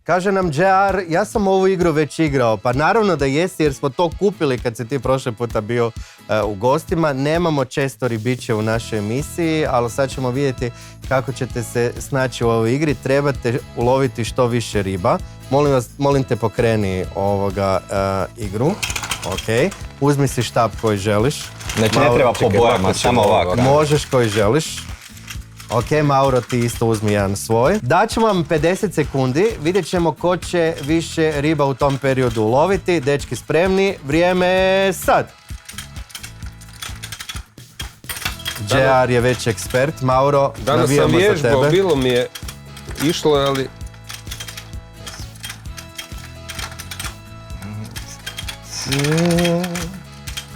Kaže nam JR, ja sam ovu igru već igrao. Pa naravno da jesi jer smo to kupili kad si ti prošli puta bio u gostima. Nemamo često ribiće u našoj emisiji, ali sad ćemo vidjeti kako ćete se snaći u ovoj igri. Trebate uloviti što više riba. Molim te pokreni igru. Ok. Uzmi si štap koji želiš. Znači ne treba po bojama, samo ovako. Možeš koji želiš. Ok, Mauro, ti isto uzmi jedan svoj. Daćemo vam 50 sekundi, vidjet ćemo ko će više riba u tom periodu uloviti. Dečki spremni, vrijeme je sad. JR je već ekspert, Mauro, danas navijamo za tebe. Danas sam vježbao, bilo mi je išlo, ali...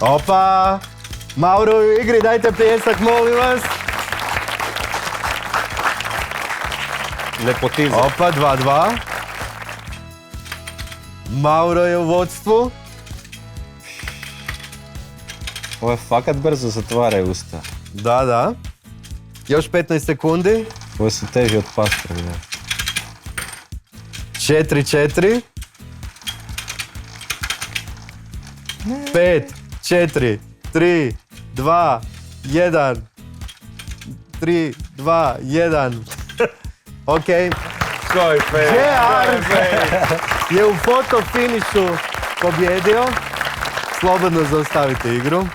Opa! Mauro u igri, dajte pljesak, molim vas. Nepotizam. Opa, 2-2. Mauro je u vodstvu. Ovo je fakat brzo zatvaraju usta. Da. Još 15 sekundi. Ovo su teži od pastrve. 4-4. 5, 4, 3, 2, 1. 3, 2, 1. Ok. Koji fail. JR je u fotofinišu pobjedio. Slobodno zaustavite igru.